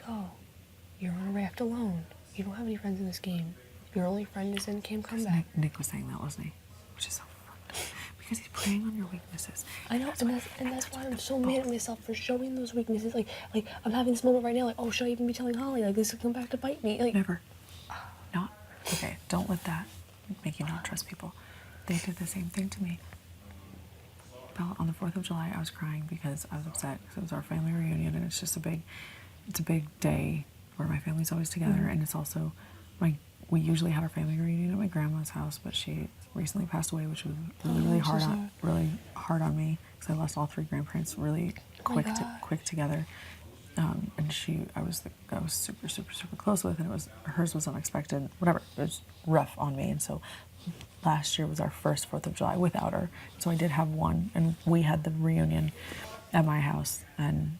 oh, you're on a raft alone. You don't have any friends in this game. Your only friend is in Camp Comeback. Nick was saying that, wasn't he? Which is so fucked up. Because he's preying on your weaknesses. I know, and that's why I'm so mad at myself for showing those weaknesses. Like I'm having this moment right now, like, oh, should I even be telling Holly? Like, this will come back to bite me. Like, never. Not. Okay, don't let that make you not trust people. They did the same thing to me. Bella, on the 4th of July, I was crying because I was upset because it was our family reunion, and it's just a big day where my family's always together, and it's also we usually had our family reunion at my grandma's house, but she recently passed away, which was really hard on me because I lost all 3 grandparents really quick together. And I was super, super, super close with, and hers was unexpected. Whatever, it was rough on me, and so last year was our first 4th of July without her. So I did have one, and we had the reunion at my house, and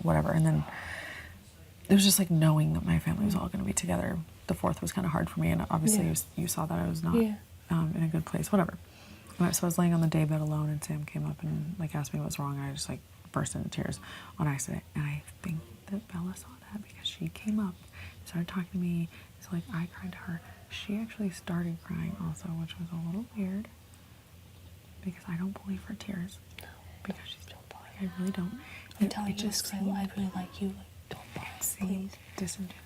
whatever. And then it was just like knowing that my family was all going to be together. The 4th was kind of hard for me, and obviously you saw that I was not in a good place. Whatever. So I was laying on the daybed alone, and Sam came up and like asked me what was wrong, and I just like burst into tears on accident. And I think that Bella saw that because she came up, started talking to me. So like I cried to her. She actually started crying also, which was a little weird because I don't believe her tears. No, because she's don't bother. I really don't. I'm telling you this because I really like you. Like, don't bother, please. Disingenuous.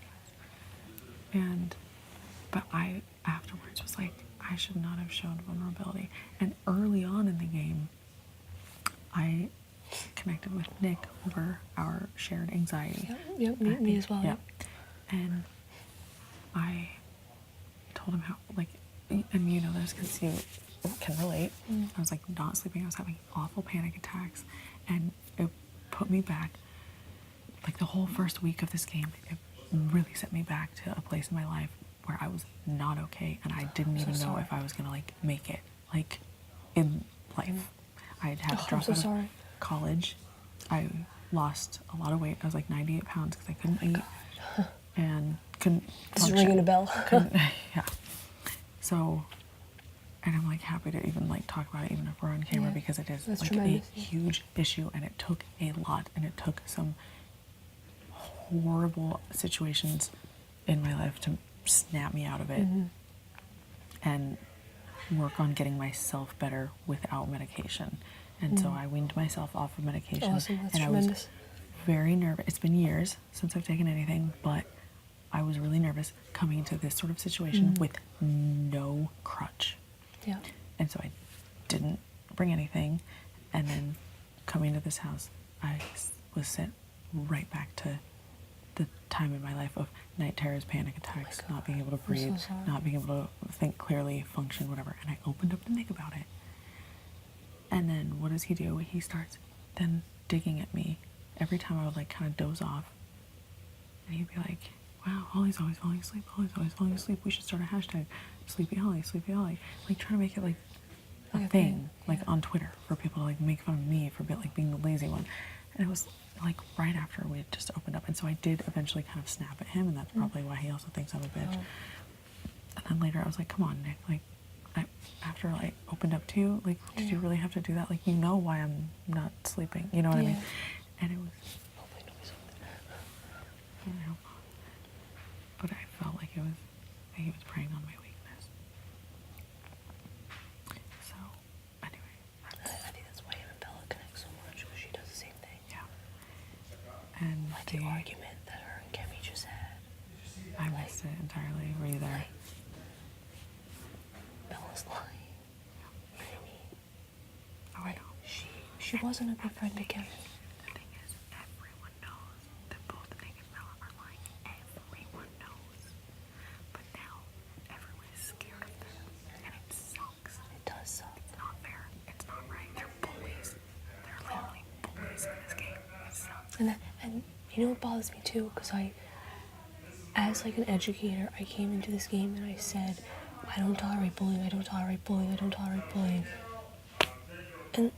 But I afterwards was like, I should not have shown vulnerability. And early on in the game, I connected with Nick over our shared anxiety. Yep, me as well. Yep. And I told him how, like, and you know this because you can relate. I was like not sleeping. I was having awful panic attacks, and it put me back. Like the whole first week of this game, it really set me back to a place in my life where I was not okay, and I didn't even know if I was gonna like make it like in life. I had to drop out of college. I lost a lot of weight. I was like 98 pounds because I couldn't eat and couldn't This is ringing a bell. Yeah. So, and I'm like happy to even like talk about it even if we're on camera because it is like a huge issue, and it took a lot, and it took some horrible situations in my life to snap me out of it and work on getting myself better without medication. And so I weaned myself off of medication. Awesome, that's and tremendous. I was very nervous. It's been years since I've taken anything, but I was really nervous coming into this sort of situation with no crutch. Yeah. And so I didn't bring anything. And then coming to this house, I was sent right back to the time in my life of night terrors, panic attacks, not being able to breathe, not being able to think clearly, function, whatever. And I opened up to Nick about it. And then what does he do? He starts then digging at me every time I would like kind of doze off. And he'd be like, wow, Holly's always falling asleep. Holly's always falling asleep. We should start a hashtag, Sleepy Holly, Sleepy Holly. Like trying to make it like a thing, like on Twitter for people to like make fun of me for like being the lazy one. And it was like right after we had just opened up. And so I did eventually kind of snap at him, and that's probably why he also thinks I'm a bitch. And then later I was like, come on, Nick, like after I opened up to you, like did you really have to do that? Like, you know why I'm not sleeping, you know what I mean? And it was, I don't know, but I felt like he was preying on my weakness. So anyway, I think that's why him and Bella connect so much, because she does the same thing. Yeah. And like the argument that her and Kemi just had. I missed it entirely. Were you there? Bella's lying. Oh, I know. She wasn't a good friend to Kemi. The thing is, everyone knows that both Nick and Bella are lying. Everyone knows. But now, everyone is scared of them. And it sucks. It does suck. It's not fair. It's not right. They're bullies. They're literally bullies in this game. It sucks. And you know what bothers me too? Because as like an educator, I came into this game and I said, I don't tolerate bullying, I don't tolerate bullying, I don't tolerate bullying. And